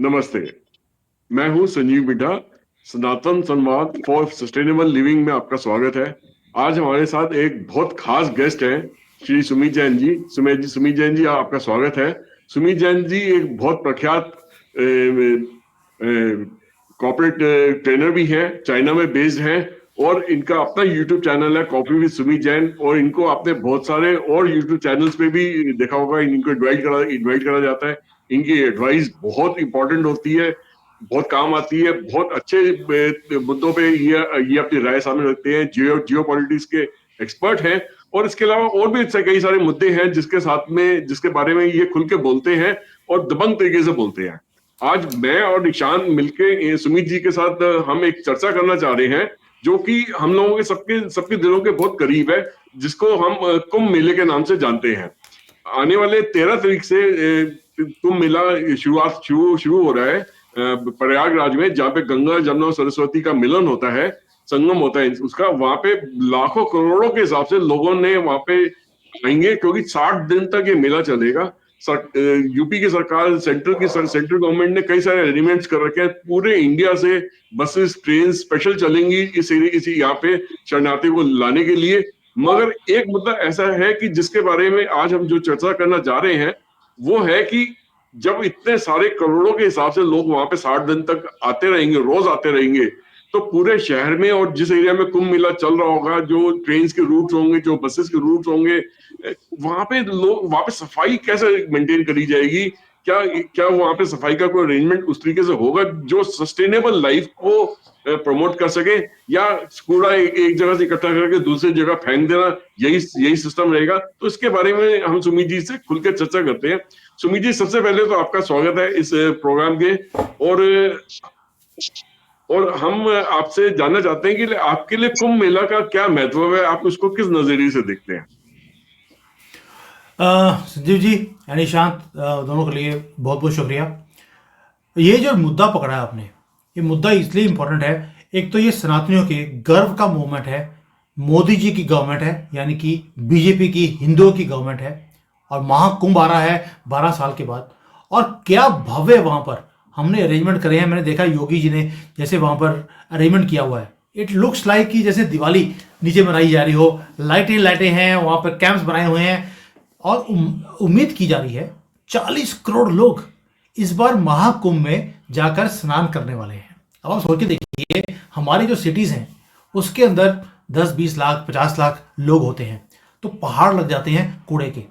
नमस्ते। मैं हूं संजीव बिड्ढा। सनातन संवाद फॉर सस्टेनेबल लिविंग में आपका स्वागत है। आज हमारे साथ एक बहुत खास गेस्ट है, श्री सुमित जैन जी। सुमित जैन जी, आपका स्वागत है। सुमित जैन जी एक बहुत प्रख्यात कॉर्पोरेट ट्रेनर भी हैं, चाइना में बेस्ड हैं, और इनका अपना यूट्यूब चैनल है कॉफी विद सुमित जैन, और इनको आपने बहुत सारे और यूट्यूब चैनल्स पे भी देखा होगा। इनको इनवाइट करा जाता है। इनकी एडवाइस बहुत इंपॉर्टेंट होती है, बहुत काम आती है। बहुत अच्छे मुद्दों पे ये अपनी राय सामने रखते हैं। जियो पॉलिटिक्स के एक्सपर्ट हैं, और इसके अलावा और भी कई सारे मुद्दे हैं जिसके बारे में ये खुल के बोलते हैं और दबंग तरीके से बोलते हैं। आज मैं और निशान मिलके सुमित जी के साथ हम एक चर्चा करना चाह रहे हैं, जो कि हम लोगों के सबके सबके दिलों के बहुत करीब है, जिसको हम कुंभ मेले के नाम से जानते हैं। आने वाले 13 तारीख से कुंभ मेला शुरू हो रहा है प्रयागराज में, जहाँ पे गंगा जमुना और सरस्वती का मिलन होता है, संगम होता है उसका। वहां पे लाखों करोड़ों के हिसाब से लोगों ने वहां पे आएंगे, क्योंकि 60 दिन तक ये मेला चलेगा। यूपी की सरकार, सेंट्रल गवर्नमेंट ने कई सारे अरेंजमेंट्स कर रखे हैं। पूरे इंडिया से बसेस, ट्रेन स्पेशल चलेंगी इसी यहाँ पे शरणार्थियों को लाने के लिए। मगर एक मुद्दा ऐसा है कि जिसके बारे में आज हम जो चर्चा करना जा रहे हैं, वो है कि जब इतने सारे करोड़ों के हिसाब से लोग वहां पे 60 दिन तक आते रहेंगे, रोज आते रहेंगे, तो पूरे शहर में और जिस एरिया में कुंभ मेला चल रहा होगा, जो ट्रेन के रूट होंगे, जो बसेस के रूट होंगे, वहां पे सफाई कैसे मेंटेन करी जाएगी? क्या क्या वहां पे सफाई का कोई अरेंजमेंट उस तरीके से होगा जो सस्टेनेबल लाइफ को प्रमोट कर सके? या कूड़ा एक जगह से इकट्ठा करके दूसरी जगह फेंक देना, यही सिस्टम रहेगा? तो इसके बारे में हम सुमित जी से खुलकर चर्चा करते हैं। सुमित जी, सबसे पहले तो आपका स्वागत है इस प्रोग्राम के। और हम आपसे जानना चाहते हैं कि आपके लिए कुंभ मेला का क्या महत्व है, आप उसको किस नजरिए से देखते हैं? संजीव जी, निशांत, दोनों के लिए बहुत बहुत शुक्रिया। ये जो मुद्दा पकड़ा है आपने, ये मुद्दा इसलिए इम्पोर्टेंट है। एक तो ये सनातनियों के गर्व का मूवमेंट है। मोदी जी की गवर्नमेंट है, यानी कि बीजेपी की, हिंदुओं की गवर्नमेंट है, और महाकुंभ आ रहा है 12 साल के बाद। और क्या भव्य वहाँ पर हमने अरेंजमेंट करे हैं। मैंने देखा योगी जी ने जैसे वहाँ पर अरेंजमेंट किया हुआ है, इट लुक्स लाइक कि जैसे दिवाली नीचे मनाई जा रही हो। लाइटें हैं, वहाँ पर कैंप्स बनाए हुए हैं, और उम्मीद की जा रही है 40 करोड़ लोग इस बार महाकुंभ में जाकर स्नान करने वाले हैं। अब आप सोच के देखिए, हमारी जो सिटीज़ हैं उसके अंदर 10-20 लाख 50 लाख लोग होते हैं, तो पहाड़ लग जाते हैं कूड़े के,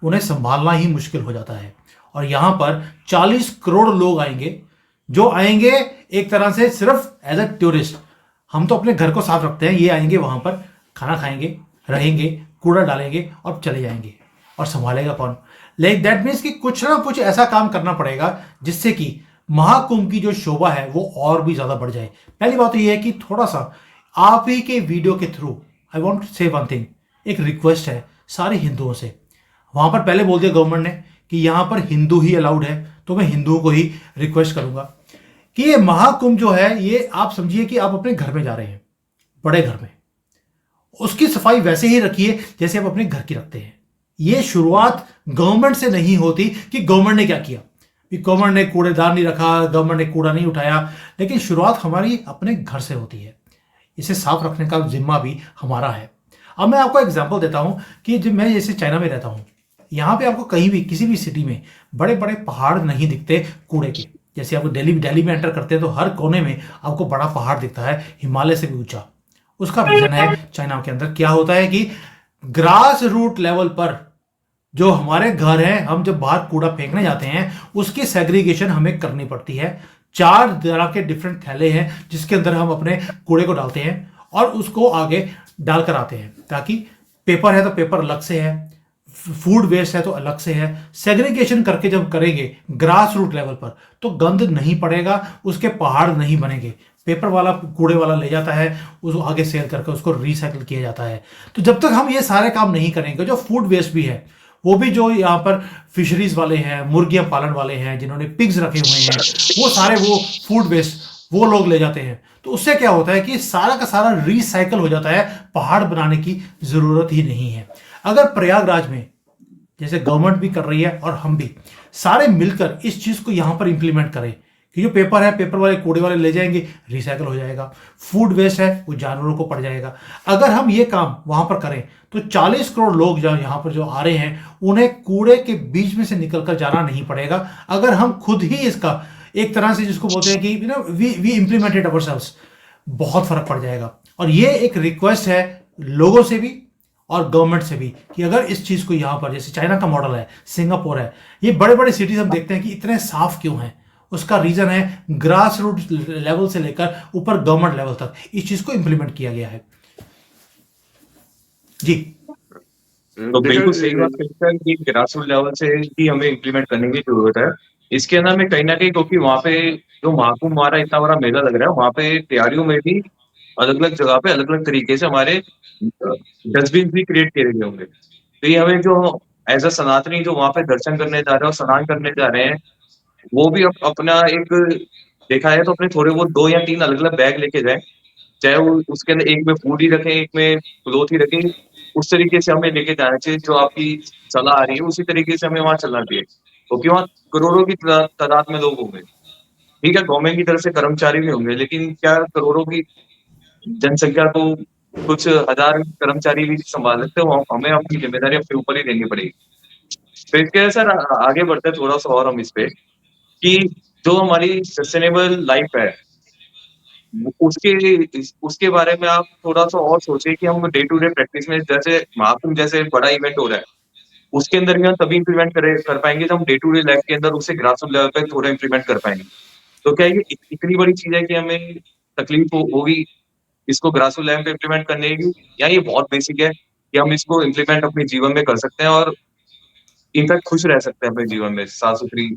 उन्हें संभालना ही मुश्किल हो जाता है। और यहाँ पर 40 करोड़ लोग आएंगे, जो आएंगे एक तरह से सिर्फ एज अ टूरिस्ट। हम तो अपने घर को साफ रखते हैं, ये आएंगे वहाँ पर खाना खाएंगे, रहेंगे, कूड़ा डालेंगे और चले जाएंगे। और संभालेगा कौन? लाइक दैट मीन्स कि कुछ ना कुछ ऐसा काम करना पड़ेगा जिससे कि महाकुंभ की जो शोभा है वो और भी ज्यादा बढ़ जाए। पहली बात तो ये है कि थोड़ा सा आप ही के वीडियो के थ्रू आई वॉन्ट टू से वन थिंग, एक रिक्वेस्ट है सारे हिंदुओं से। वहां पर पहले बोल दिया गवर्नमेंट ने कि यहां पर हिंदू ही अलाउड है, तो मैं हिंदुओं को ही रिक्वेस्ट करूंगा कि ये महाकुंभ जो है, ये आप समझिए कि आप अपने घर में जा रहे हैं, बड़े घर में, उसकी सफाई वैसे ही रखिए जैसे आप अपने घर की रखते हैं। ये शुरुआत गवर्नमेंट से नहीं होती कि गवर्नमेंट ने क्या किया, कि गवर्नमेंट ने कूड़ेदान नहीं रखा, गवर्नमेंट ने कूड़ा नहीं उठाया, लेकिन शुरुआत हमारी अपने घर से होती है। इसे साफ रखने का जिम्मा भी हमारा है। अब मैं आपको एग्जांपल देता हूं कि जब मैं जैसे चाइना में रहता हूं, यहां पे आपको कहीं भी किसी भी सिटी में बड़े बड़े पहाड़ नहीं दिखते कूड़े के। जैसे आपको दिल्ली में एंटर करते हैं तो हर कोने में आपको बड़ा पहाड़ दिखता है, हिमालय से भी ऊंचा। उसका रीजन है, चाइना के अंदर क्या होता है कि ग्रास रूट लेवल पर जो हमारे घर हैं, हम जब बाहर कूड़ा फेंकने जाते हैं उसकी सेग्रीगेशन हमें करनी पड़ती है। 4 तरह के डिफरेंट थैले हैं जिसके अंदर हम अपने कूड़े को डालते हैं और उसको आगे डालकर आते हैं, ताकि पेपर है तो पेपर अलग से है, फूड वेस्ट है तो अलग से है। सेग्रीगेशन करके जब करेंगे ग्रास रूट लेवल पर तो गंद नहीं पड़ेगा, उसके पहाड़ नहीं बनेंगे। पेपर वाला कूड़े वाला ले जाता है, उसको आगे सेल करके उसको रिसाइकल किया जाता है। तो जब तक हम ये सारे काम नहीं करेंगे, जो फूड वेस्ट भी है, वो भी जो यहाँ पर फिशरीज वाले हैं, मुर्गियां पालन वाले हैं, जिन्होंने पिग्स रखे हुए हैं, वो सारे वो फूड वेस्ट वो लोग ले जाते हैं। तो उससे क्या होता है कि सारा का सारा रिसाइकल हो जाता है, पहाड़ बनाने की जरूरत ही नहीं है। अगर प्रयागराज में जैसे गवर्नमेंट भी कर रही है और हम भी सारे मिलकर इस चीज को यहां पर इंप्लीमेंट करें कि जो पेपर है, पेपर वाले कूड़े वाले ले जाएंगे, रिसाइकल हो जाएगा। फूड वेस्ट है वो जानवरों को पड़ जाएगा। अगर हम ये काम वहां पर करें तो 40 करोड़ लोग जो यहाँ पर जो आ रहे हैं उन्हें कूड़े के बीच में से निकलकर जाना नहीं पड़ेगा। अगर हम खुद ही इसका एक तरह से जिसको बोलते हैं कि वी इम्प्लीमेंटेड अवरसेल्व्स, बहुत फर्क पड़ जाएगा। और ये एक रिक्वेस्ट है लोगों से भी और गवर्नमेंट से भी कि अगर इस चीज को यहां पर, जैसे चाइना का मॉडल है, सिंगापुर है, ये बड़े बड़े सिटीज हम देखते हैं कि इतने साफ क्यों हैं, उसका रीजन है ग्रास रूट लेवल से लेकर ऊपर गवर्नमेंट लेवल तक इस चीज को इंप्लीमेंट किया गया है। जी तो बिल्कुल सही बात कहते हैं कि ग्रास रूट लेवल से ही हमें इम्प्लीमेंट करने की जरूरत है। इसके अंदर में कहीं ना कहीं, क्योंकि वहाँ पे जो महाकुंभ हमारा इतना बड़ा मेला लग रहा है, वहाँ पे तैयारियों में भी अलग अलग जगह पे अलग अलग तरीके से हमारे डस्टबिन भी क्रिएट किए गए होंगे। तो ये हमें जो एज अ सनातनी जो वहाँ पे दर्शन करने जा रहे हैं और स्नान करने जा रहे हैं, वो भी अपना एक देखा है तो अपने थोड़े वो 2 या 3 अलग अलग बैग लेके जाए, चाहे वो उसके अंदर एक में फूड ही रखें, एक में क्लोथ ही रखें। उस तरीके से हमें लेके जाना चाहिए। जो आपकी सलाह आ रही है उसी तरीके से हमें वहां चलना चाहिए, क्योंकि वहाँ करोड़ों की तादाद में लोग होंगे। ठीक है, गवर्नमेंट की तरफ से कर्मचारी भी होंगे, लेकिन क्या करोड़ों की जनसंख्या को कुछ हजार कर्मचारी भी संभाल सकते हो? हमें अपनी जिम्मेदारी अपने ऊपर ही लेनी पड़ेगी। तो इसके सर आगे बढ़ते हैं थोड़ा सा और हम इस पे कि जो हमारी सस्टेनेबल लाइफ है उसके उसके बारे में आप थोड़ा सा और सोचिए कि हम डे टू डे प्रैक्टिस में, जैसे महाकुंभ जैसे बड़ा इवेंट हो रहा है, उसके अंदर भी हम तभी इम्प्लीमेंट कर पाएंगे जब हम डे टू डे लाइफ के अंदर उसे ग्रास रूट लेवल पे थोड़ा इम्प्लीमेंट कर पाएंगे। तो क्या ये इतनी बड़ी चीज है कि हमें तकलीफ होगी इसको ग्रास रूट लेवल पे इम्प्लीमेंट करने की, या ये बहुत बेसिक है कि हम इसको इम्प्लीमेंट अपने जीवन में कर सकते हैं और इनफैक्ट खुश रह सकते हैं अपने जीवन में साफ सुथरी?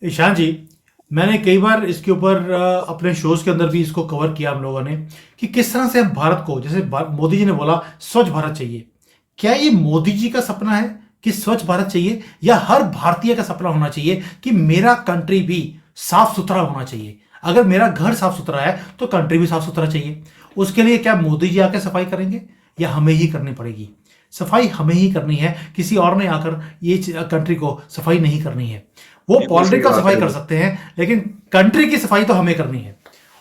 ईशान जी, मैंने कई बार इसके ऊपर अपने शोज के अंदर भी इसको कवर किया हम लोगों ने कि किस तरह से हम भारत को, जैसे मोदी जी ने बोला स्वच्छ भारत चाहिए, क्या ये मोदी जी का सपना है कि स्वच्छ भारत चाहिए, या हर भारतीय का सपना होना चाहिए कि मेरा कंट्री भी साफ सुथरा होना चाहिए? अगर मेरा घर साफ सुथरा है तो कंट्री भी साफ सुथरा चाहिए। उसके लिए क्या मोदी जी आकर सफाई करेंगे या हमें ही करनी पड़ेगी? सफाई हमें ही करनी है, किसी और ने आकर ये कंट्री को सफाई नहीं करनी है। वो पॉलिटिकल सफाई कर सकते हैं लेकिन कंट्री की सफाई तो हमें करनी है,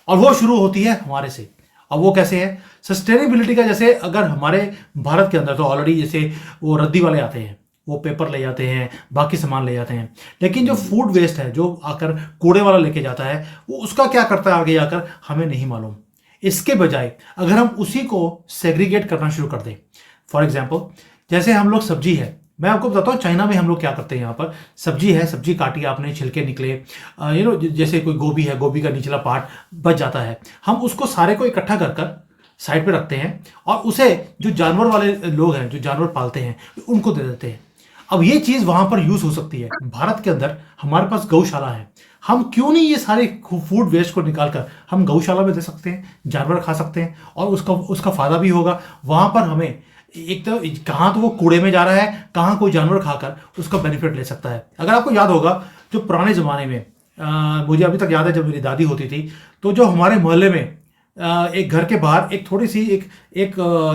और वो शुरू होती है हमारे से। अब वो कैसे है? सस्टेनेबिलिटी का, जैसे अगर हमारे भारत के अंदर तो ऑलरेडी जैसे वो रद्दी वाले आते हैं, वो पेपर ले जाते हैं, बाकी सामान ले जाते हैं, लेकिन जो फूड वेस्ट है जो आकर कूड़े वाला लेके जाता है, वो उसका क्या करता है आगे जाकर हमें नहीं मालूम। इसके बजाय अगर हम उसी को सेग्रीगेट करना शुरू कर दें, फॉर एग्जाम्पल जैसे हम लोग सब्जी है, मैं आपको बताता हूँ चाइना में हम लोग क्या करते हैं। यहाँ पर सब्जी है, सब्जी काटी आपने, छिलके निकले, जैसे कोई गोभी है, गोभी का निचला पार्ट बच जाता है, हम उसको सारे को इकट्ठा कर कर साइड पे रखते हैं और उसे जो जानवर वाले लोग हैं, जो जानवर पालते हैं, उनको दे देते हैं। अब ये चीज़ वहाँ पर यूज़ हो सकती है। भारत के अंदर हमारे पास गौशाला है, हम क्यों नहीं ये सारे फूड वेस्ट को निकाल कर हम गौशाला में दे सकते हैं, जानवर खा सकते हैं और उसका फ़ायदा भी होगा। वहाँ पर हमें एक तो कहाँ तो वो कूड़े में जा रहा है, कहाँ कोई जानवर खाकर उसका बेनिफिट ले सकता है। अगर आपको याद होगा जो पुराने ज़माने में, मुझे अभी तक याद है जब मेरी दादी होती थी, तो जो हमारे मोहल्ले में एक घर के बाहर एक थोड़ी सी एक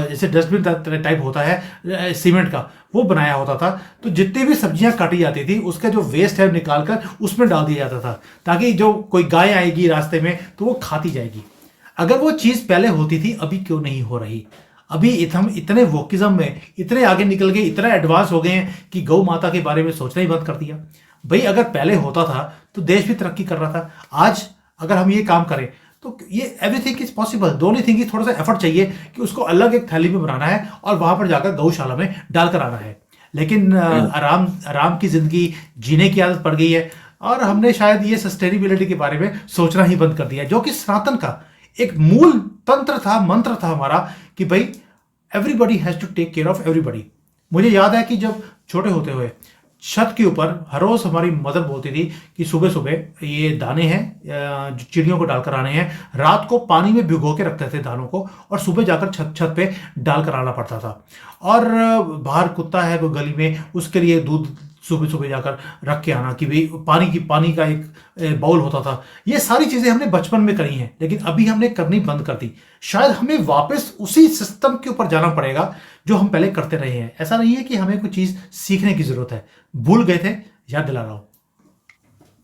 जैसे डस्टबिन टाइप होता है सीमेंट का, वो बनाया होता था। तो जितनी भी सब्जियां काटी जाती थी उसका जो वेस्ट है निकाल कर उसमें डाल दिया जाता था, ताकि जो कोई गाय आएगी रास्ते में तो वो खाती जाएगी। अगर वो चीज़ पहले होती थी, अभी क्यों नहीं हो रही? अभी हम इतने वोकिज्म में इतने आगे निकल गए, इतने एडवांस हो गए हैं कि गौ माता के बारे में सोचना ही बंद कर दिया। भाई अगर पहले होता था तो देश भी तरक्की कर रहा था। आज अगर हम ये काम करें तो ये everything is possible. The only thing is थोड़ा सा एफर्ट चाहिए कि उसको अलग एक थैली में बनाना है और वहां पर जाकर गौशाला में डालकर आना है। लेकिन आराम की जिंदगी जीने की आदत पड़ गई है और हमने शायद ये सस्टेनेबिलिटी के बारे में सोचना ही बंद कर दिया, जो कि सनातन का एक मूल तंत्र था, मंत्र था हमारा कि भाई everybody has to take care of everybody. मुझे याद है कि जब छोटे होते हुए छत के ऊपर हर रोज हमारी मदर बोलती थी कि सुबह सुबह ये दाने हैं जो चिड़ियों को डालकर आने हैं, रात को पानी में भिगो के रखते थे दानों को और सुबह जाकर छत पे डालकर आना पड़ता था। और बाहर कुत्ता है कोई गली में, उसके लिए दूध सुबह सुबह जाकर रख के आना कि भाई पानी का एक बाउल होता था। ये सारी चीज़ें हमने बचपन में करी हैं, लेकिन अभी हमने करनी बंद कर दी। शायद हमें वापस उसी सिस्टम के ऊपर जाना पड़ेगा जो हम पहले करते रहे हैं। ऐसा नहीं है कि हमें कोई चीज़ सीखने की ज़रूरत है, भूल गए थे, याद दिला रहा हूँ।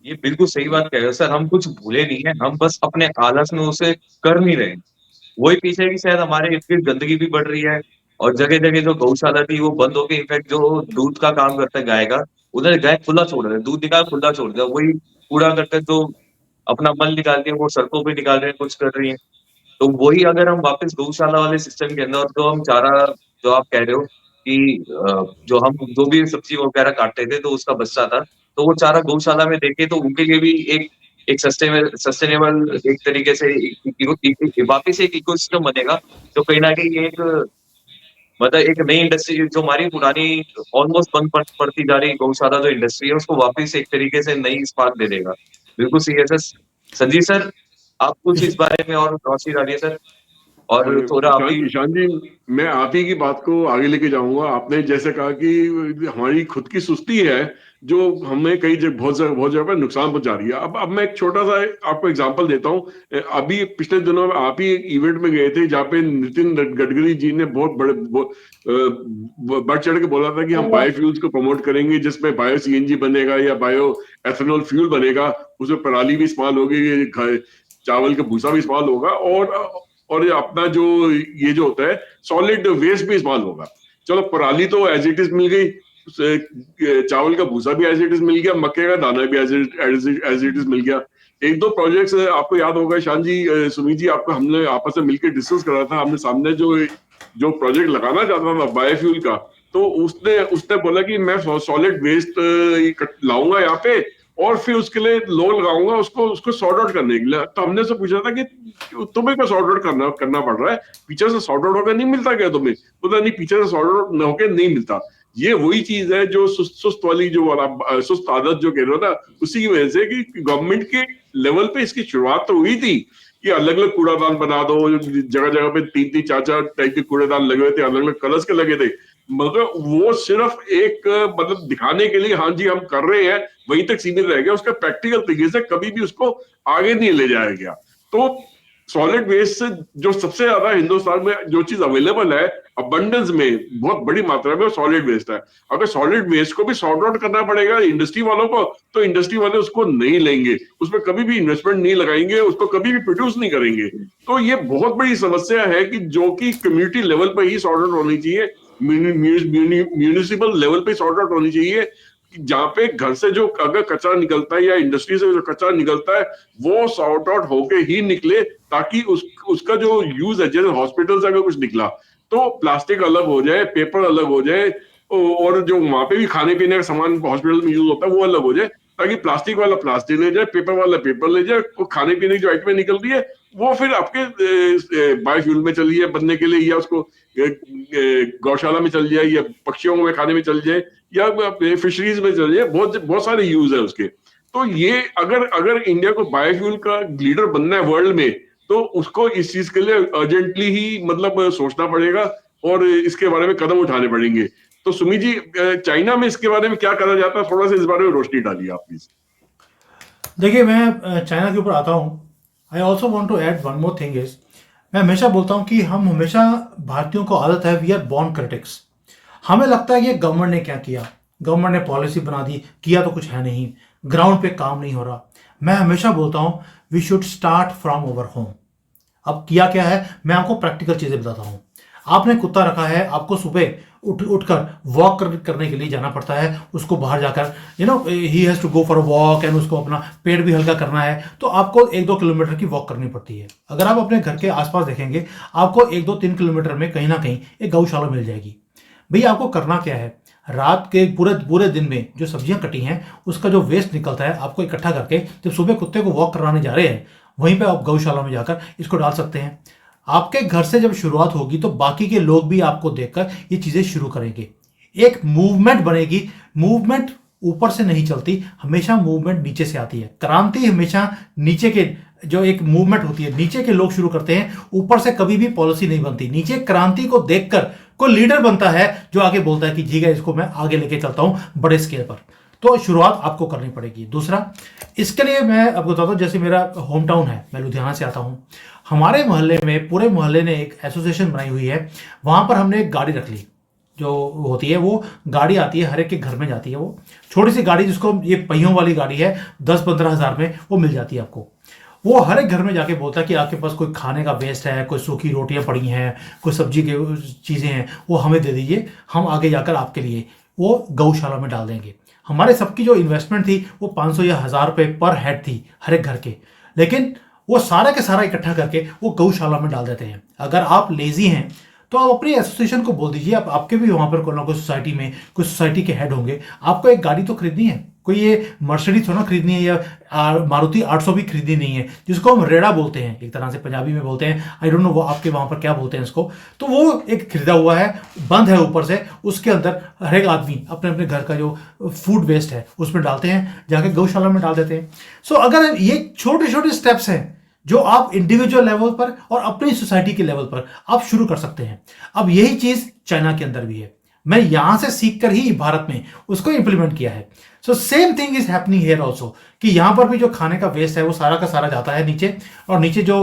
ये बिल्कुल सही बात कह रहे हो सर, हम कुछ भूले नहीं है, हम बस अपने आलस में उसे कर नहीं रहे। वही पीछे की शायद हमारे इर्द-गिर्द गंदगी भी बढ़ रही है और जगह-जगह जो गौशाला थी वो बंद हो गई। इनफैक्ट जो दूध का काम करता है गाय का, उधर गाय खुला छोड़ रहे हैं, दूध निकाल खुला छोड़ दिया। वही कूड़ा-करकट जो अपना मल निकाल के वो सड़कों पे निकाल रहे हैं, कुछ कर रही हैं। तो वही अगर हम वापस गौशाला वाले सिस्टम के अंदर, जो हम चारा जो आप कह रहे हो कि जो हम जो भी सब्जी वगैरह काटते थे तो उसका बचता था, तो वो चारा गौशाला में देके तो उनके लिए भी एक एक सस्टेनेबल एक तरीके से वापस एक इकोसिस्टम बनेगा, जो कहीं न कहीं एक मतलब एक नई इंडस्ट्री जो हमारी पुरानी ऑलमोस्ट बंद पड़ती जा रही गौशाला जो इंडस्ट्री है, उसको वापस एक तरीके से नई स्पार्क दे देगा। बिल्कुल सही है सर। संजीव सर, आप कुछ इस बारे में और रोशनी डालिए सर, और थोड़ा आप ईशान भी। ईशान जी, मैं आप ही की बात को आगे लेके जाऊंगा। आपने जैसे कहा कि हमारी खुद की सुस्ती है जो हमें कई जगह बहुत जगह पर नुकसान पहुंचा रही है। अब मैं एक छोटा सा आपको एग्जांपल देता हूं। अभी पिछले दिनों में आप ही एक इवेंट में गए थे जहाँ पे नितिन गडकरी जी ने बढ़ चढ़ के बोला था कि हम बायोफ्यूल्स को प्रमोट करेंगे, जिसमें बायो सीएनजी बनेगा या बायो एथेनॉल फ्यूल बनेगा। उसमें पराली भी इस्तेमाल होगी, चावल का भूसा भी इस्तेमाल होगा, और ये अपना जो ये जो होता है सॉलिड वेस्ट भी इस्तेमाल होगा। चलो, पराली तो एज इट इज मिल गई, चावल का भूसा भी एज इट इज मिल गया, मक्के का दाना भी एज इट इज मिल गया। एक दो प्रोजेक्ट्स आपको याद होगा शान जी, सुमित जी, आपको हमने आपस में मिलकर डिस्कस करा था। हमने सामने जो जो प्रोजेक्ट लगाना चाहता था बायोफ्यूल का, तो उसने उसने बोला कि मैं सॉलिड वेस्ट लाऊंगा यहाँ पे, और फिर उसके लिए लोन लगाऊंगा उसको उसको सॉर्ट आउट करने के लिए। तो हमने से पूछा था कि तुम्हें क्या सॉर्ट आउट करना पड़ रहा है, पीछे से सॉर्ट आउट होकर नहीं मिलता क्या तुम्हें? बोला नहीं, पीछे से सॉर्ट आउट होकर नहीं मिलता। ये वही चीज है जो सुस्त वाली जो वाला सुस्त आदत जो कह रहे हो ना, उसी की वजह से कि गवर्नमेंट के लेवल पे इसकी शुरुआत तो हुई थी कि अलग अलग कूड़ादान बना दो, जगह जगह पे तीन तीन चार चार टाइप के कूड़ेदान लगे हुए थे, अलग अलग कलर्स के लगे थे, मगर वो सिर्फ एक मतलब दिखाने के लिए हाँ जी हम कर रहे हैं, वहीं तक सीमित रह गया। उसका प्रैक्टिकल तरीके से कभी भी उसको आगे नहीं ले जाया गया। तो सॉलिड वेस्ट से जो सबसे ज्यादा हिंदुस्तान में जो चीज अवेलेबल है अबंडेंस में, बहुत बड़ी मात्रा में, वो सॉलिड वेस्ट है। अगर सॉलिड वेस्ट को भी सॉर्ट आउट करना पड़ेगा इंडस्ट्री वालों को, तो इंडस्ट्री वाले उसको नहीं लेंगे, उसमें कभी भी इन्वेस्टमेंट नहीं लगाएंगे, उसको कभी भी प्रोड्यूस नहीं करेंगे। तो ये बहुत बड़ी समस्या है कि जो कि कम्युनिटी लेवल पर ही सॉर्ट आउट होनी चाहिए, म्यूनिसिपल लेवल पे सॉर्ट आउट होनी चाहिए, जहां पे घर से जो अगर कचरा निकलता है या इंडस्ट्री से जो कचरा निकलता है वो सॉर्ट आउट होके ही निकले, ताकि उसका जो यूज है, जैसे हॉस्पिटल से अगर कुछ निकला तो प्लास्टिक अलग हो जाए, पेपर अलग हो जाए, और जो वहां पे भी खाने पीने का सामान हॉस्पिटल में यूज होता है वो अलग हो जाए, ताकि प्लास्टिक वाला प्लास्टिक ले जाए, पेपर वाला पेपर ले जाए, वो खाने पीने की जो आइटमें निकल रही है वो फिर आपके बायोफ्यूल में चली जाए बनने के लिए, या उसको गौशाला में चल जाए, या पक्षियों में खाने में चल जाए, या फिशरीज में चल जाए। बहुत बहुत सारे यूज है उसके। तो ये अगर अगर इंडिया को बायोफ्यूल का लीडर बनना है वर्ल्ड में, तो उसको इस चीज के लिए अर्जेंटली ही मतलब सोचना पड़ेगा और इसके बारे में कदम उठाने पड़ेंगे। तो सुमी जी, चाइना में इसके बारे में क्या करा जाता है, थोड़ा सा इस बारे में रोशनी डालिए आप प्लीज। देखिए, मैं चाइना के ऊपर आता हूँ। I also want to add one more thing is, मैं हमेशा बोलता हूँ कि हम हमेशा, भारतीयों को आदत है, वी आर बॉर्न क्रिटिक्स। हमें लगता है कि गवर्नमेंट ने क्या किया, गवर्नमेंट ने पॉलिसी बना दी, किया तो कुछ है नहीं, ग्राउंड पे काम नहीं हो रहा। मैं हमेशा बोलता हूँ we should start from our home. अब किया क्या है, मैं आपको प्रैक्टिकल चीजें बताता हूँ। आपने कुत्ता रखा है, आपको सुबह उठकर वॉक करने के लिए जाना पड़ता है, उसको बाहर जाकर ही has to go for a walk, and उसको अपना पेट भी हल्का करना है, तो आपको 1-2 किलोमीटर की वॉक करनी पड़ती है। अगर आप अपने घर के आसपास देखेंगे, आपको 1-2-3 किलोमीटर में कहीं ना कहीं एक गौशाला मिल जाएगी। भैया, आपको करना क्या है, रात के पूरे पूरे दिन में जो सब्जियां कटी हैं उसका जो वेस्ट निकलता है, आपको इकट्ठा करके जब सुबह कुत्ते को वॉक कराने जा रहे हैं, वहीं पे आप गौशाला में जाकर इसको डाल सकते हैं। आपके घर से जब शुरुआत होगी तो बाकी के लोग भी आपको देखकर ये चीजें शुरू करेंगे, एक मूवमेंट बनेगी। मूवमेंट ऊपर से नहीं चलती, हमेशा मूवमेंट नीचे से आती है। क्रांति हमेशा नीचे के, जो एक मूवमेंट होती है, नीचे के लोग शुरू करते हैं, ऊपर से कभी भी पॉलिसी नहीं बनती। नीचे क्रांति को देखकर कोई लीडर बनता है जो आगे बोलता है कि ठीक है, इसको मैं आगे लेके चलता हूं बड़े स्केल पर। तो शुरुआत आपको करनी पड़ेगी। दूसरा, इसके लिए मैं आपको बताता हूँ, जैसे मेरा होम टाउन है, मैं लुधियाना से आता हूँ। हमारे मोहल्ले में, पूरे मोहल्ले ने एक एसोसिएशन बनाई हुई है, वहां पर हमने एक गाड़ी रख ली। जो होती है वो गाड़ी आती है, हर एक के घर में जाती है। वो छोटी सी गाड़ी जिसको ये पहियों वाली गाड़ी है, 10-15 हज़ार में वो मिल जाती है आपको। वो हर एक घर में जाके बोलता है कि आपके पास कोई खाने का वेस्ट है, कोई सूखी रोटियां पड़ी हैं, कोई सब्जी की चीज़ें हैं, वो हमें दे दीजिए, हम आगे जाकर आपके लिए वो गौशाला में डाल देंगे। हमारे सबकी जो इन्वेस्टमेंट थी वो 500 या 1000 रुपये पर हेड थी हर एक घर के, लेकिन वो सारा के सारा इकट्ठा करके वो गौशाला में डाल देते हैं। अगर आप लेजी हैं तो आप अपनी एसोसिएशन को बोल दीजिए, आप आपके भी वहां पर कोई ना कोई सोसाइटी में कोई सोसाइटी के हेड होंगे, आपको एक गाड़ी तो खरीदनी है, कोई ये मर्सिडीज थोड़ा खरीदनी है या मारुति 800 भी खरीदनी नहीं है, जिसको हम रेड़ा बोलते हैं, एक तरह से पंजाबी में बोलते हैं, आई डोंट नो वो आपके वहां पर क्या बोलते हैं इसको। तो वो एक खरीदा हुआ है, बंद है ऊपर से, उसके अंदर हर एक आदमी अपने अपने घर का जो फूड वेस्ट है उसमें डालते हैं, जाके गौशाला में डाल देते हैं। सो अगर ये छोटे छोटे स्टेप्स हैं जो आप इंडिविजुअल लेवल पर और अपनी सोसाइटी के लेवल पर आप शुरू कर सकते हैं। अब यही चीज चाइना के अंदर भी है, मैं यहां से सीखकर ही भारत में उसको इंप्लीमेंट किया है। So same thing is happening here also, कि यहां पर भी जो खाने का वेस्ट है वो सारा का सारा जाता है नीचे, और नीचे जो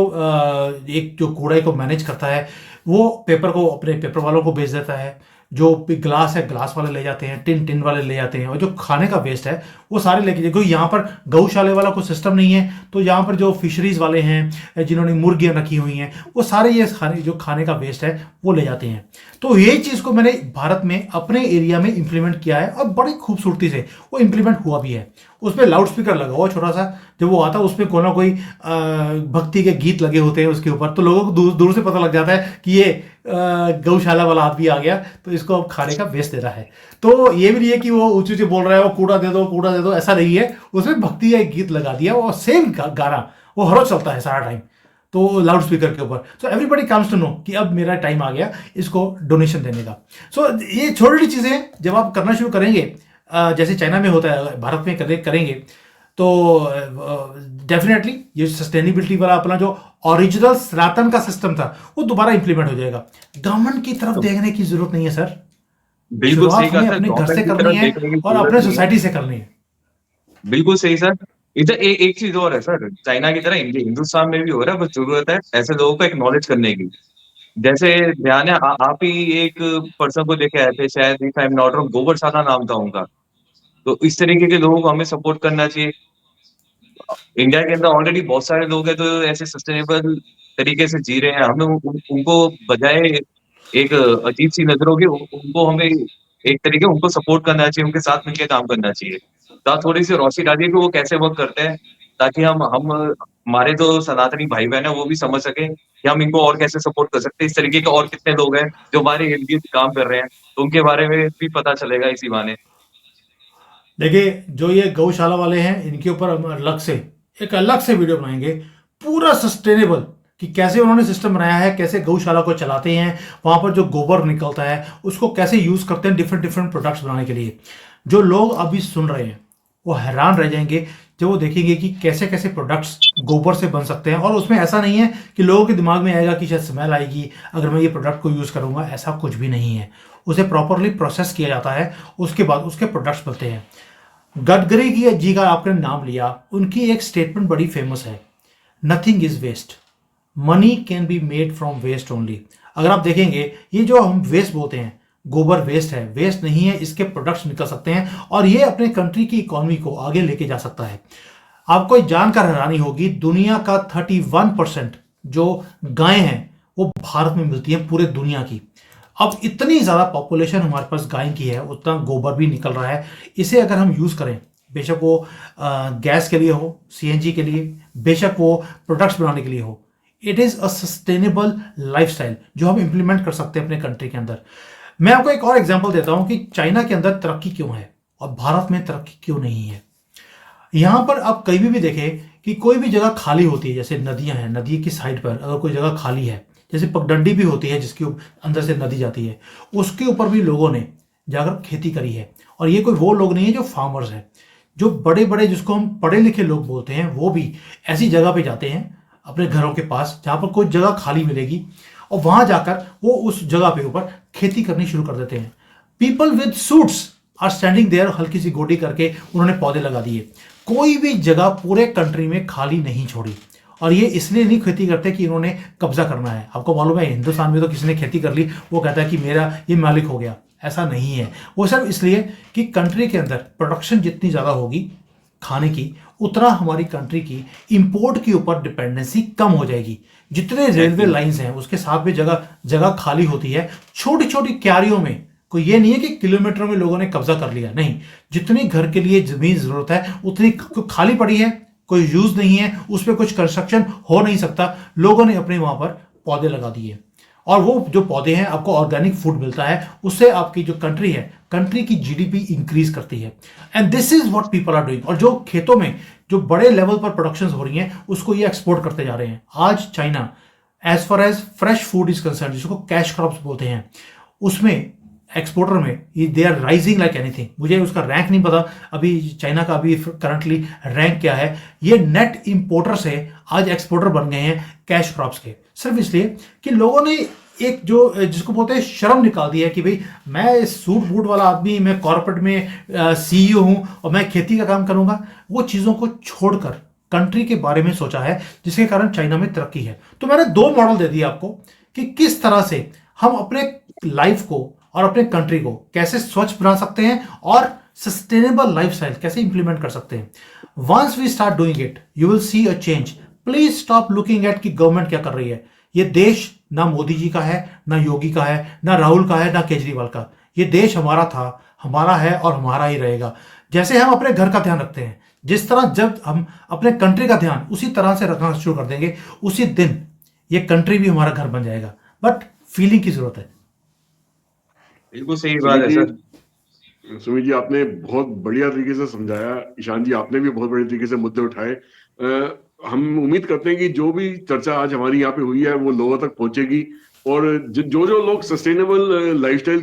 एक जो कूड़े को मैनेज करता है वो पेपर को अपने पेपर वालों को बेच देता है, जो ग्लास है ग्लास वाले ले जाते हैं, टिन टिन वाले ले जाते हैं, और जो खाने का वेस्ट है वो सारे लेके जाए। क्योंकि यहाँ पर गौशाले वाला कोई सिस्टम नहीं है, तो यहाँ पर जो फिशरीज वाले हैं जिन्होंने मुर्गियां रखी हुई हैं वो सारे ये खाने का वेस्ट है वो ले जाते हैं। तो यही चीज़ को मैंने भारत में अपने एरिया में इंप्लीमेंट किया है और बड़ी खूबसूरती से वो इंप्लीमेंट हुआ भी है। उसमें लाउड स्पीकर लगा हुआ छोटा सा, जब वो आता है उसमें कोई ना कोई भक्ति के गीत लगे होते हैं उसके ऊपर, तो लोगों को दूर दूर से पता लग जाता है कि ये गौशाला वाला आदमी आ गया, तो इसको अब खाने का वेस्ट दे रहा है। तो ये भी नहीं है कि वो ऊंचे ऊंचे बोल रहा है वो कूड़ा दे दो कूड़ा दे दो, ऐसा नहीं है। उसमें भक्ति का एक गीत लगा दिया, वो सेम गाना वो हर रोज चलता है सारा टाइम, तो लाउड स्पीकर के ऊपर। So everybody comes to know कि अब मेरा टाइम आ गया इसको डोनेशन देने का। सो ये छोटी छोटी चीज़ें जब आप करना शुरू करेंगे, जैसे चाइना में होता है, भारत में करेंगे, तो डेफिनेटली ये सस्टेनेबिलिटी वाला अपना जो ओरिजिनल सनातन का सिस्टम था वो दोबारा इंप्लीमेंट हो जाएगा। गवर्नमेंट की तरफ देखने की जरूरत नहीं है सर, बिल्कुल सही शुरुआत कहा हमें सर, अपने घर से गवर्नमेंट की करनी तरफ है देखने की और जरूरत अपने नहीं है। सोसाइटी से करनी है। बिल्कुल सही सर। इधर एक चीज और है सर, चाइना की तरह हिंदुस्तान में भी हो रहा है, बस जरूरत है ऐसे लोगों को एक्नॉलेज करने की। जैसे ध्यान है आप ही एक पर्सन को लेके आए थे शायद, if I am not wrong, गोबर साधा नाम था उनका। तो इस तरीके के लोगों को हमें सपोर्ट करना चाहिए। इंडिया के अंदर ऑलरेडी बहुत सारे लोग हैं जो ऐसे सस्टेनेबल तरीके से जी रहे हैं, हमें उनको बजाय एक अजीब सी नजरों के उनको हमें एक तरीके उनको सपोर्ट करना चाहिए, उनके साथ मिलकर काम करना चाहिए। तो थोड़ी सी रोशनी डालिए कि वो कैसे वर्क करते हैं, ताकि हम हमारे जो सनातनी भाई बहन है वो भी समझ सके कि हम इनको और कैसे सपोर्ट कर सकते हैं। इस तरीके के और कितने लोग हैं जो हमारे इर्द गिर्द काम कर रहे हैं, तो उनके बारे में भी पता चलेगा इसी बहाने। देखिए जो ये गौशाला वाले हैं इनके ऊपर हम अलग से वीडियो बनाएंगे, पूरा सस्टेनेबल, कि कैसे उन्होंने सिस्टम बनाया है, कैसे गौशाला को चलाते हैं, वहां पर जो गोबर निकलता है उसको कैसे यूज करते हैं डिफरेंट डिफरेंट प्रोडक्ट्स बनाने के लिए। जो लोग अभी सुन रहे हैं वो हैरान रह जाएंगे जब वो देखेंगे कि कैसे कैसे प्रोडक्ट्स गोबर से बन सकते हैं। और उसमें ऐसा नहीं है कि लोगों के दिमाग में आएगा कि शायद स्मेल आएगी अगर मैं ये प्रोडक्ट को यूज करूंगा, ऐसा कुछ भी नहीं है। उसे प्रॉपरली प्रोसेस किया जाता है, उसके बाद उसके प्रोडक्ट्स बनते हैं। गडकरी की जी का आपने नाम लिया, उनकी एक स्टेटमेंट बड़ी फेमस है, nothing is waste, money can be made from waste only. अगर आप देखेंगे ये जो हम वेस्ट बोलते हैं, गोबर वेस्ट है, वेस्ट नहीं है, इसके प्रोडक्ट्स निकल सकते हैं और ये अपने कंट्री की इकोनॉमी को आगे लेके जा सकता है। आपको जानकर हैरानी होगी, दुनिया का 31% जो गायें हैं वो भारत में मिलती हैं पूरे दुनिया की। अब इतनी ज़्यादा पॉपुलेशन हमारे पास गाय की है, उतना गोबर भी निकल रहा है। इसे अगर हम यूज़ करें, बेशक वो गैस के लिए हो, सीएनजी के लिए, बेशक वो प्रोडक्ट्स बनाने के लिए हो, it is a sustainable lifestyle जो हम इंप्लीमेंट कर सकते हैं अपने कंट्री के अंदर। मैं आपको एक और एग्जांपल देता हूं कि चाइना के अंदर तरक्की क्यों है और भारत में तरक्की क्यों नहीं है। यहां पर आप कहीं भी देखें कि कोई भी जगह खाली होती है, जैसे नदियां हैं, नदी की साइड पर अगर कोई जगह खाली है, जैसे पगडंडी भी होती है जिसके अंदर से नदी जाती है, उसके ऊपर भी लोगों ने जाकर खेती करी है। और ये कोई वो लोग नहीं है जो फार्मर्स हैं, जो बड़े बड़े जिसको हम पढ़े लिखे लोग बोलते हैं, वो भी ऐसी जगह पे जाते हैं अपने घरों के पास जहाँ पर कोई जगह खाली मिलेगी और वहां जाकर वो उस जगह पे ऊपर खेती करनी शुरू कर देते हैं। People with suits are standing there, हल्की सी गोडी करके उन्होंने पौधे लगा दिए। कोई भी जगह पूरे कंट्री में खाली नहीं छोड़ी। और ये इसलिए नहीं खेती करते कि इन्होंने कब्जा करना है। आपको मालूम है हिंदुस्तान में तो किसी ने खेती कर ली वो कहता है कि मेरा ये मालिक हो गया, ऐसा नहीं है। वो सिर्फ इसलिए कि कंट्री के अंदर प्रोडक्शन जितनी ज़्यादा होगी खाने की, उतना हमारी कंट्री की इंपोर्ट के ऊपर डिपेंडेंसी कम हो जाएगी। जितने रेलवे लाइंस हैं उसके साथ भी जगह जगह खाली होती है। छोटी छोटी क्यारियों में, कोई ये नहीं है कि किलोमीटरों में लोगों ने कब्जा कर लिया, नहीं, जितनी घर के लिए जमीन जरूरत है उतनी खाली पड़ी है, कोई यूज नहीं है, उस पर कुछ कंस्ट्रक्शन हो नहीं सकता। लोगों ने अपने वहां पर पौधे लगा दिए और वो जो पौधे हैं आपको ऑर्गेनिक फूड मिलता है, उससे आपकी जो कंट्री है, कंट्री की जीडीपी इंक्रीज करती है। And this is what people are doing. और जो खेतों में जो बड़े लेवल पर प्रोडक्शन हो रही हैं उसको ये एक्सपोर्ट करते जा रहे हैं। आज China as far as fresh food is concern, जिसको कैश क्रॉप्स बोलते हैं, उसमें एक्सपोर्टर में they are rising like anything. मुझे उसका रैंक नहीं पता अभी चाइना का अभी करंटली रैंक क्या है। ये नेट इंपोर्टर से आज एक्सपोर्टर बन गए हैं कैश क्रॉप्स के, सिर्फ इसलिए कि लोगों ने एक जो जिसको बोलते हैं शर्म निकाल दी है कि भाई मैं सूट बूट वाला आदमी, मैं कॉर्पोरेट में सीईओ हूं और मैं खेती का काम करूंगा। वो चीज़ों को छोड़कर कंट्री के बारे में सोचा है, जिसके कारण चाइना में तरक्की है। तो मैंने 2 मॉडल दे दिए आपको कि किस तरह से हम अपने लाइफ को और अपने कंट्री को कैसे स्वच्छ बना सकते हैं और सस्टेनेबल लाइफस्टाइल कैसे इंप्लीमेंट कर सकते हैं। Once we start doing it you will see a change. Please stop looking at कि गवर्नमेंट क्या कर रही है। ये देश ना मोदी जी का है, ना योगी का है, ना राहुल का है, ना केजरीवाल का। ये देश हमारा था, हमारा है और हमारा ही रहेगा। जैसे हम अपने घर का ध्यान रखते हैं, जिस तरह जब हम अपने कंट्री का ध्यान उसी तरह से रखना शुरू कर देंगे, उसी दिन ये कंट्री भी हमारा घर बन जाएगा। बट फीलिंग की जरूरत है। बिल्कुल सही बात है सर। सुमित जी आपने बहुत बढ़िया तरीके से समझाया। ईशान जी आपने भी बहुत बढ़िया तरीके से मुद्दे उठाए। हम उम्मीद करते हैं कि जो भी चर्चा आज हमारी यहाँ पे हुई है वो लोगों तक पहुंचेगी और जो जो लोग सस्टेनेबल लाइफस्टाइल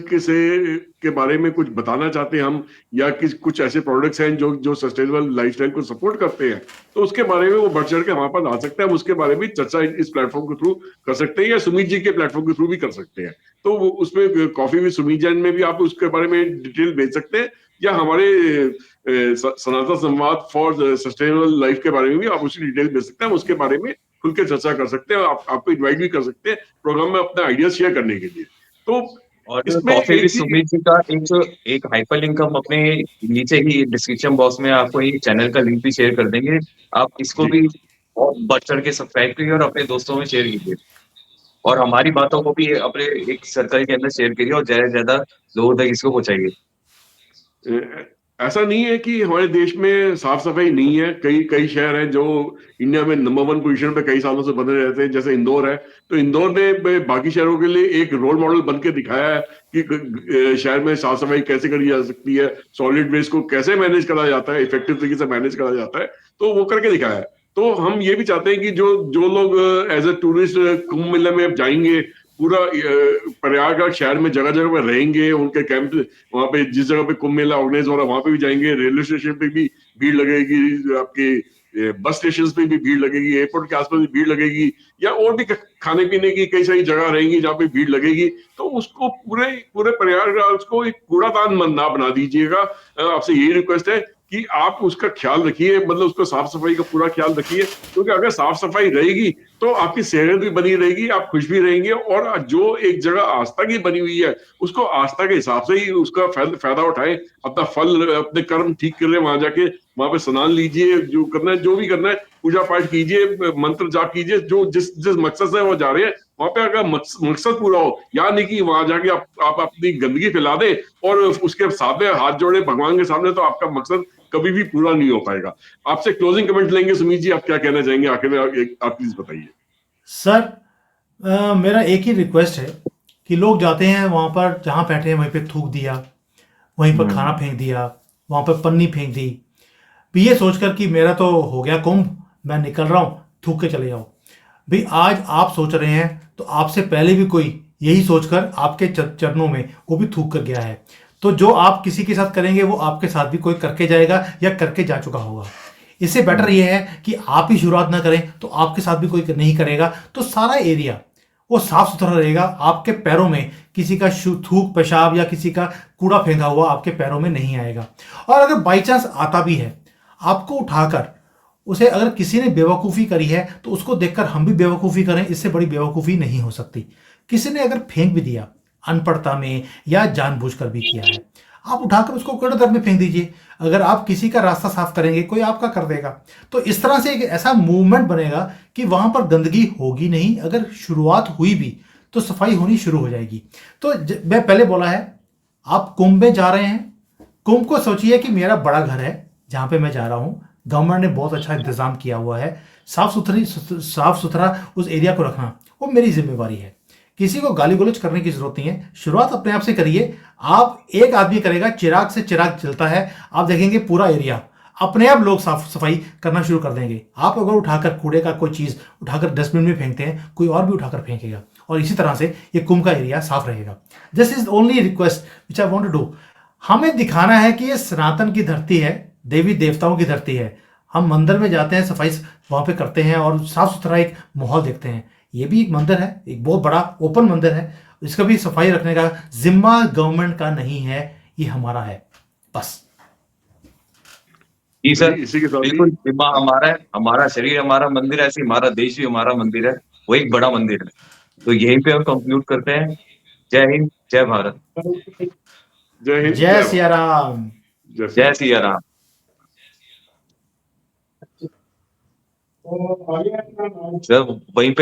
के बारे में कुछ बताना चाहते हैं हम, या कुछ ऐसे प्रोडक्ट्स हैं जो जो सस्टेनेबल लाइफस्टाइल को सपोर्ट करते हैं, तो उसके बारे में वो बढ़ चढ़ के हमारे पास आ सकते हैं। हम उसके बारे में चर्चा इस प्लेटफॉर्म के थ्रू कर सकते हैं या सुमित जी के प्लेटफॉर्म के थ्रू भी कर सकते हैं। तो उसमें कॉफी विद सुमित जैन में भी आप उसके बारे में डिटेल भेज सकते हैं, या हमारे सनातन संवाद फॉर सस्टेनेबल लाइफ के बारे में भी आप उसकी डिटेल भेज सकते हैं। हम उसके बारे में खुल के चर्चा कर सकते हैं। आपको इनवाइट भी कर सकते हैं प्रोग्राम में अपने आइडियाज शेयर करने के लिए। तो और इसमें कॉफी विद एक सुमित जी का एक हाइपर लिंक हम अपने नीचे ही डिस्क्रिप्शन बॉक्स में आपको ये चैनल का लिंक भी शेयर कर देंगे। आप इसको जी। भी बहुत बढ़ चढ़ के सब्सक्राइब करिए और अपने दोस्तों में शेयर कीजिए और हमारी बातों को भी अपने एक सर्कल के अंदर शेयर करिए और ज्यादा से ज्यादा लोगों तक इसको पहुंचाइए। ऐसा नहीं है कि हमारे देश में साफ सफाई नहीं है। कई कई शहर हैं जो इंडिया में नंबर 1 पोजीशन पे कई सालों से बने रहते हैं, जैसे इंदौर है। तो इंदौर ने बाकी शहरों के लिए एक रोल मॉडल बन के दिखाया है कि शहर में साफ सफाई कैसे करी जा सकती है, सॉलिड वेस्ट को कैसे मैनेज करा जाता है, इफेक्टिव तरीके से मैनेज करा जाता है। तो वो करके दिखाया है। तो हम ये भी चाहते हैं कि जो जो लोग एज ए टूरिस्ट कुंभ मेले में जाएंगे, पूरा प्रयागराज शहर में जगह जगह पे रहेंगे, उनके कैंप वहां पे जिस जगह पे कुंभ मेला ऑर्गेनाइज हो रहा है वहां पे भी जाएंगे, रेलवे स्टेशन पे भी भीड़ लगेगी, आपके बस स्टेशन पे भी भीड़ लगेगी, एयरपोर्ट के आसपास भी भीड़ लगेगी, या और भी खाने पीने की कई सारी जगह रहेंगी जहाँ पे भीड़ लगेगी। तो उसको पूरे पूरे प्रयागराज को एक कूड़ादान ना बना दीजिएगा। आपसे यही रिक्वेस्ट है कि आप उसका ख्याल रखिए, मतलब उसको साफ सफाई का पूरा ख्याल रखिए, क्योंकि अगर साफ सफाई रहेगी तो आपकी सेहत भी बनी रहेगी, आप खुश भी रहेंगे। और जो एक जगह आस्था की बनी हुई है उसको आस्था के हिसाब से ही उसका फायदा उठाएं, अपना फल अपने कर्म ठीक कर ले, वहां जाके वहां पे स्नान लीजिए, जो करना है जो भी करना है, पूजा पाठ कीजिए, मंत्र जाप कीजिए, जो जिस जिस मकसद से वो जा रहे हैं वहां पे अगर मकसद पूरा हो, या नहीं कि वहां जाके आप अपनी गंदगी फैला दे और उसके सामने हाथ जोड़े भगवान के सामने, तो आपका मकसद कभी भी पूरा नहीं हो पाएगा। आपसे क्लोजिंग कमेंट लेंगे। सुमित जी आप क्या कहना चाहेंगे आखिर में? आप प्लीज बताइए। सर मेरा एक ही रिक्वेस्ट है कि लोग जाते हैं वहाँ पर, जहाँ बैठे हैं वहीं पे थूक दिया, वहीं पर खाना फेंक दिया, वहाँ पर पन्नी फेंक दी, भी ये सोचकर कि मेरा तो हो गया कुंभ, मैं निकल रहा हूँ, थूक के चले जाओ। भाई आज आप सोच रहे हैं तो आपसे पहले भी कोई यही सोचकर आपके चरणों में वो भी थूक कर गया है। तो जो आप किसी के साथ करेंगे वो आपके साथ भी कोई करके जाएगा या करके जा चुका होगा। इससे बेटर ये है कि आप ही शुरुआत ना करें तो आपके साथ भी कोई नहीं करेगा, तो सारा एरिया वो साफ सुथरा रहेगा। आपके पैरों में किसी का थूक पेशाब या किसी का कूड़ा फेंका हुआ आपके पैरों में नहीं आएगा। और अगर बाई चांस आता भी है, आपको उठाकर उसे, अगर किसी ने बेवकूफ़ी करी है तो उसको देखकर हम भी बेवकूफ़ी करें, इससे बड़ी बेवकूफ़ी नहीं हो सकती। किसी ने अगर फेंक भी दिया, अनपढ़ता में या जानबूझकर भी किया है। आप उठाकर उसको कूड़ेदान में फेंक दीजिए। अगर आप किसी का रास्ता साफ करेंगे, कोई आपका कर देगा। तो इस तरह से एक ऐसा मूवमेंट बनेगा कि वहां पर गंदगी होगी नहीं। अगर शुरुआत हुई भी तो सफाई होनी शुरू हो जाएगी। तो मैं पहले बोला है, आप कुंभ में जा रहे हैं, कुंभ को सोचिए कि मेरा बड़ा घर है जहां पे मैं जा रहा हूं। गवर्नमेंट ने बहुत अच्छा इंतजाम किया हुआ है। साफ सुथरा उस एरिया को रखना वो मेरी जिम्मेवारी है। किसी को गाली गलौज करने की जरूरत नहीं है। शुरुआत अपने आप से करिए। आप एक आदमी करेगा, चिराग से चिराग जलता है, आप देखेंगे पूरा एरिया अपने आप लोग साफ सफाई करना शुरू कर देंगे। आप अगर उठाकर कूड़े का कोई चीज उठाकर डस्टबिन में फेंकते हैं, कोई और भी उठाकर फेंकेगा और इसी तरह से ये कुंभ का एरिया साफ रहेगा। This is only request which I want to do. हमें दिखाना है कि ये सनातन की धरती है, देवी देवताओं की धरती है। हम मंदिर में जाते हैं, सफाई वहां पे करते हैं और साफ सुथरा एक माहौल देखते हैं। ये भी एक मंदिर है, एक बहुत बड़ा ओपन मंदिर है। इसका भी सफाई रखने का जिम्मा गवर्नमेंट का नहीं है, ये हमारा है बस। जी सर, इसी के साथ ही बिल्कुल जिम्मा हमारा है, हमारा शरीर हमारा मंदिर है, ऐसे हमारा देश भी हमारा मंदिर है, वो एक बड़ा मंदिर है। तो यहीं पे हम कंक्लूड करते हैं। जय हिंद, जय भारत, जय हिंद, जय सिया राम। जय सिया राम। सर वहीं पे